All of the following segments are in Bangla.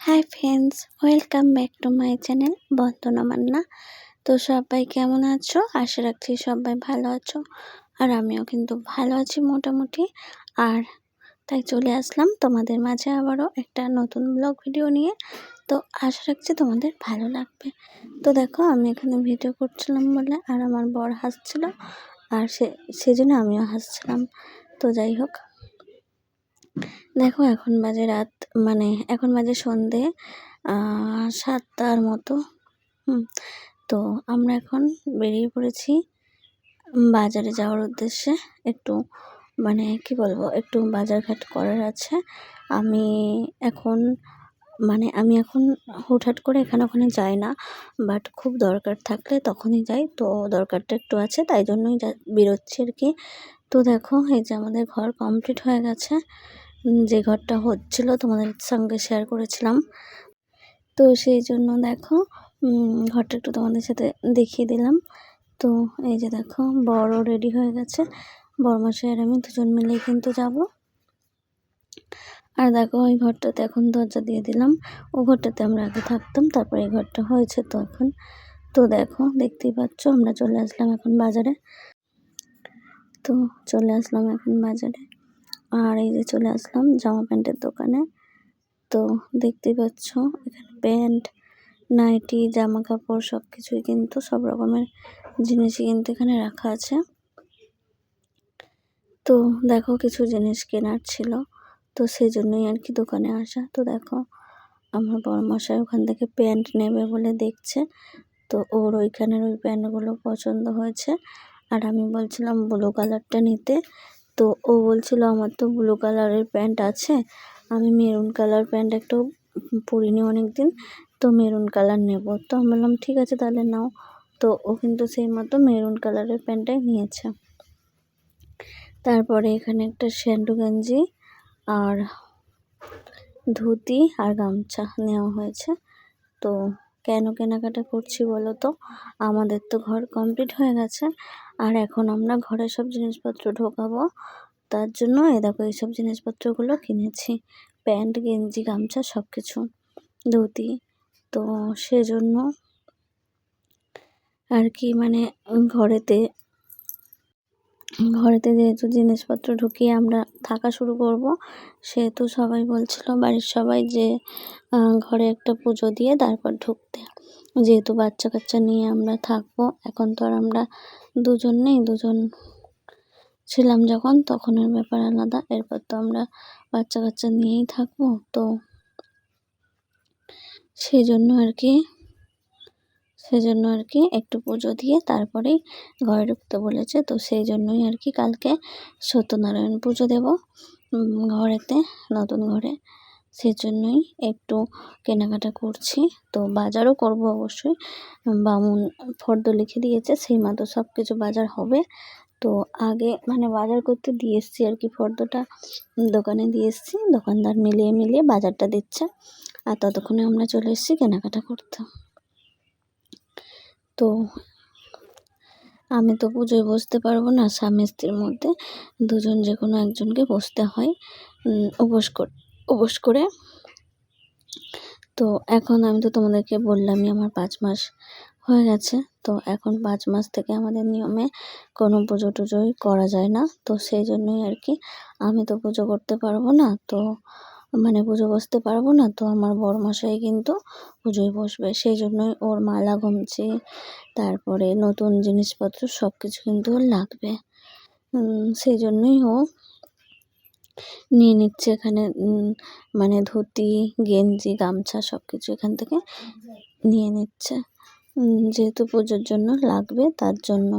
High friends, welcome back to my channel Bandana Manna. তো সবাই কেমন আছো? আশা রাখছি সবাই ভালো আছো, আর আমিও কিন্তু ভালো আছি মোটামুটি। আর তাই চলে আসলাম তোমাদের মাঝে আবারও একটা নতুন ব্লগ ভিডিও নিয়ে। তো আশা রাখছি তোমাদের ভালো লাগবে। তো দেখো, আমি এখানে ভিডিও করছিলাম বলে আর আমার বর হাসছিল, আর সেজন্য আমিও হাসছিলাম। তো যাই হোক, দেখো এখন বাজে রাত, এখন বাজে সন্ধে 7টার মতো। তো আমরা এখন বেরিয়ে পড়েছি বাজারে যাওয়ার উদ্দেশ্যে। একটু কি বলবো, একটু বাজারঘাট করার আছে। আমি এখন আমি এখন হুটহাট করে এখানে ওখানে যাই না, বাট খুব দরকার থাকলে তখনই যাই। তো দরকারটা একটু আছে, তাই জন্যই বেরোচ্ছি আর কি। তো দেখো, এই যে আমাদের ঘর কমপ্লিট হয়ে গেছে। যে ঘরটা হচ্ছিল তোমাদের সঙ্গে শেয়ার করেছিলাম, তো সেই জন্য দেখো ঘরটা একটু তোমাদের সাথে দেখিয়ে দিলাম। তো এই যে দেখো, বড় রেডি হয়ে গেছে, বড়মশাই আর আমি দুজন মিলেই কিন্তু যাব। আর দেখো, ওই ঘরটাতে এখন দরজা দিয়ে দিলাম। ও ঘরটাতে আমরা আগে থাকতাম, তারপরে এই ঘরটা হয়েছে তো এখন। তো দেখো, দেখতেই পাচ্ছ আমরা চলে আসলাম এখন বাজারে। তো চলে আসলাম এখন বাজারে, আর এই যে চলে আসলাম জামা প্যান্টের দোকানে। তো দেখতেই পাচ্ছ এখানে প্যান্ট, নাইটি, জামা কাপড় সব কিছুই কিন্তু, সব রকমের জিনিসই কিন্তু এখানে রাখা আছে। তো দেখো, কিছু জিনিস কেনার ছিল, তো সেই জন্যই আর কি দোকানে আসা। তো দেখো, আমার বড়মশাই ওখান থেকে প্যান্ট নেবে বলে দেখছে। তো ওর ওইখানের ওই প্যান্টগুলো পছন্দ হয়েছে, আর আমি বলছিলাম ব্লু কালারটা নিতে। তো ও বলছিল আমার তো ব্লু কালারের প্যান্ট আছে, আমি মেরুন কালার প্যান্ট একটু পরিনি অনেক দিন, তো মেরুন কালার নেব। তো আমি বললাম ঠিক আছে তাহলে নাও। তো ও কিন্তু সেই মতো মেরুন কালারের প্যান্টটাই নিয়েছে। তারপরে এখানে একটা স্যান্ডো গেঞ্জি আর ধুতি আর গামছা নেওয়া হয়েছে। তো কেন কেনাকাটা করছি বলো তো? আমাদের তো ঘর কমপ্লিট হয়ে গেছে, আর এখন আমরা ঘরে সব জিনিসপত্র ঢোকাবো। তার জন্য এই দেখো, এইসব জিনিসপত্রগুলো কিনেছি, প্যান্ট, গেঞ্জি, গামছা সব কিছু, ধুতি। তো সেজন্য আর কি ঘরেতে যেহেতু জিনিসপত্র ঢুকিয়ে আমরা থাকা শুরু করব, সেহেতু সবাই বলছিল, বাড়ির সবাই, যে ঘরে একটা পুজো দিয়ে তারপর ঢুকতে। যেহেতু বাচ্চা কাচ্চা নিয়ে আমরা থাকবো, এখন তো আর আমরা দুজন নেই, দুজন ছিলাম যখন তখনের ব্যাপার আলাদা, এরপর তো আমরা বাচ্চা কাচ্চা নিয়েই থাকবো। তো সেজন্য আর কি একটু পুজো দিয়ে তারপরেই ঘরে ঢুকতে বলেছে। তো সেই জন্যই আর কি কালকে সত্যনারায়ণ পুজো দেব ঘরেতে, নতুন ঘরে। সেজন্যই একটু কেনাকাটা করছি। তো বাজারও করব অবশ্যই, বামুন ফর্দ লিখে দিয়েছে, সেই মতো সব কিছু বাজার হবে। তো আগে বাজার করতে দিয়ে এসছি আর কি, ফর্দটা দোকানে দিয়ে এসছি, দোকানদার মিলিয়ে বাজারটা দিচ্ছে, আর ততক্ষণে আমরা চলে এসেছি কেনাকাটা করতে। তো আমি তো পুজোয় বসতে পারবো না, স্বামী স্ত্রীর মধ্যে দুজন যে কোনো একজনকে বসতে হয় উপোস করে। তো এখন আমি তো তোমাদেরকে বললামই আমার 5 মাস হয়ে গেছে। তো এখন 5 মাস থেকে আমাদের নিয়মে কোনো পুজো টুজোই করা যায় না। তো সেই জন্যই আর কি আমি তো পুজো করতে পারবো না, তো পুজো বসতে পারবো না। তো আমার বড়মশাই কিন্তু পুজোয় বসবে, সেই জন্যই ওর মালা গুনছি, তারপরে নতুন জিনিসপত্র সব কিছু কিন্তু ওর লাগবে। সেই জন্যই ও নিয়ে নিচ্ছে এখানে, ধুতি, গেঞ্জি, গামছা সব কিছু এখান থেকে নিয়ে নিচ্ছে, যেহেতু পুজোর জন্য লাগবে তার জন্য।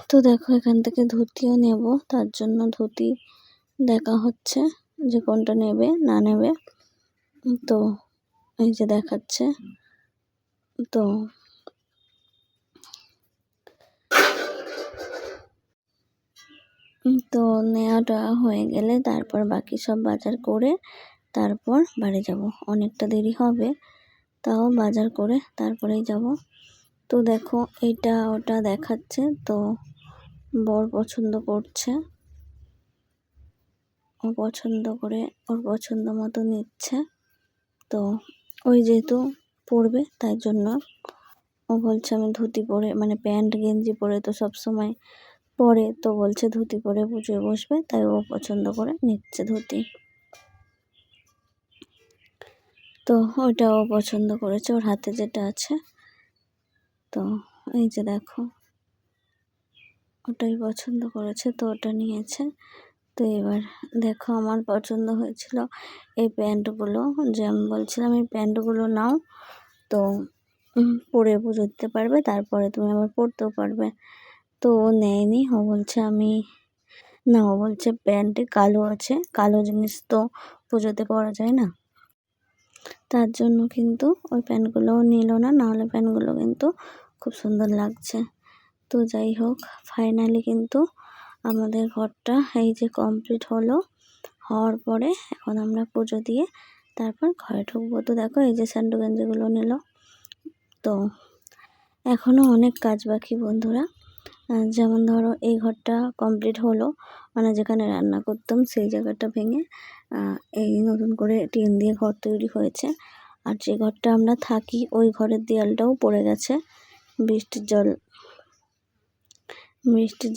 তো দেখো, এখান থেকে ধুতিও নেব, তার জন্য ধুতি দেখা হচ্ছে যে কোনটা নেবে না নেবে। তো এই যে দেখাচ্ছে। তো নেওয়াটা হয়ে গেলে তারপর বাকি সব বাজার করে তারপর বাড়ি যাব। অনেকটা দেরি হবে, তাও বাজার করে তারপরেই যাব। তো দেখো, এইটা ওটা দেখাচ্ছে, তো বর পছন্দ করছে, ও পছন্দ করে ওর পছন্দ মতো নিচ্ছে। তো ওই যেহেতু পরবে তাই জন্য ও বলছে আমি ধুতি পরে মানে প্যান্ট গেঞ্জি পরে তো সবসময় পরে, তো বলছে ধুতি পরে পুজোয় বসবে, তাই ও পছন্দ করে নিচ্ছে ধুতি। তো ওইটা ও পছন্দ করেছে, ওর হাতে যেটা আছে। তো এই যে দেখো ওটাই পছন্দ করেছে, তো ওটা নিয়েছে। তো এবার দেখো আমার পছন্দ হয়েছিল এই প্যান্টগুলো, যে আমি বলছিলাম এই প্যান্টগুলো নাও, তো পরে পুজো দিতে পারবে, তারপরে তুমি আবার পরতেও পারবে। তো ও নেয়নি, ও বলছে আমি না, ও বলছে প্যান্টে কালো আছে, কালো জিনিস তো পুজোতে পরা যায় না, তার জন্য কিন্তু ওই প্যান্টগুলোও নিল না, নাহলে প্যান্টগুলো কিন্তু খুব সুন্দর লাগছে। তো যাই হোক, ফাইনালি কিন্তু আমাদের ঘরটা এই যে কমপ্লিট হলো। হওয়ার পরে এখন আমরা পুজো দিয়ে তারপর ঘরে ঢুকবো। তো দেখো এই যে স্যান্ডো গেঞ্জিগুলো নিল। তো এখনও অনেক কাজ বাকি বন্ধুরা, যেমন ধরো এই ঘরটা কমপ্লিট হলো, মানে যেখানে রান্না করতাম সেই জায়গাটা ভেঙে এই নতুন করে টিন দিয়ে ঘর তৈরি হয়েছে। আর যে ঘরটা আমরা থাকি ওই ঘরের দেয়ালটাও পড়ে গেছে, বৃষ্টির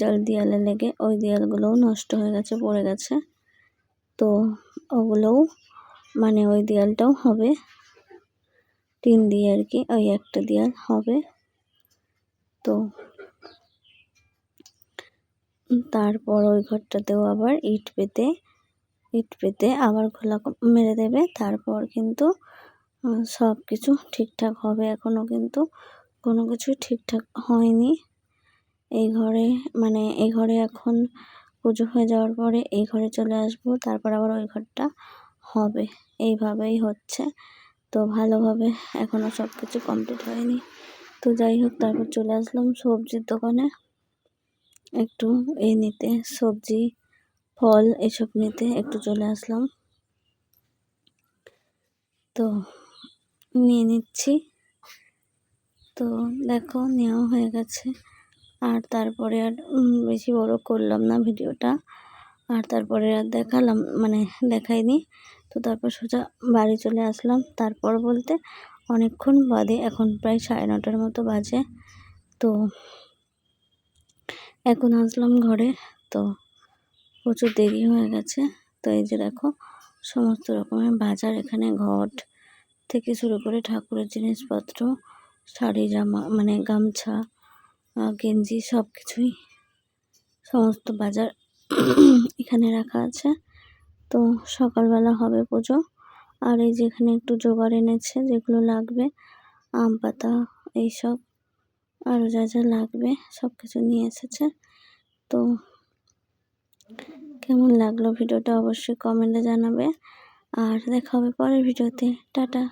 জল দেয়ালে লেগে ওই দেয়ালগুলোও নষ্ট হয়ে গেছে, পড়ে গেছে। তো ওগুলোও মানে ওই দেয়ালটাও হবে টিন দিয়ে আর কি, ওই একটা দেয়াল হবে। তো তারপর ওই ঘরটাতেও আবার ইট পেতে আবার খোলা মেরে দেবে, তারপর কিন্তু সব কিছু ঠিকঠাক হবে। এখনও কিন্তু কোনো কিছুই ঠিকঠাক হয়নি এই ঘরে, মানে এই ঘরে এখন পুজো হয়ে যাওয়ার পরে এই ঘরে চলে আসবো, তারপর আবার ওই ঘরটা হবে, এইভাবেই হচ্ছে। তো ভালোভাবে এখনও সব কিছু কমপ্লিট হয়নি। তো যাই হোক, তারপর চলে আসলাম সবজির দোকানে একটু এই নিতে, সবজি ফল এসব নিতে একটু চলে আসলাম। তো নিয়ে নিচ্ছি। তো দেখো নেওয়া হয়ে গেছে। আর তারপরে আর বেশি বড় করলাম না ভিডিওটা, আর তারপরে আর দেখাইনি। তো তারপর সোজা বাড়ি চলে আসলাম। তারপর বলতে অনেকক্ষণ বাদে, এখন প্রায় 9:30 মতো বাজে। তো এখন আসলাম ঘরে, তো প্রচুর দেরি হয়ে গেছে। তো এই যে দেখো সমস্ত রকমের বাজার এখানে, ঘট থেকে শুরু করে ঠাকুরের জিনিসপত্র, শাড়ি জামা মানে গামছা গেঞ্জি সব কিছুই, সমস্ত বাজার এখানে রাখা আছে। তো সকালবেলা হবে পুজো। আর এই যে এখানে একটু জোগাড় এনেছে যেগুলো লাগবে, আম পাতা এইসব আরও যা যা লাগবে সব কিছু নিয়ে এসেছে। তো কেমন লাগলো ভিডিওটা অবশ্যই কমেন্টে জানাবে, আর দেখা হবে পরের ভিডিওতে। টাটা।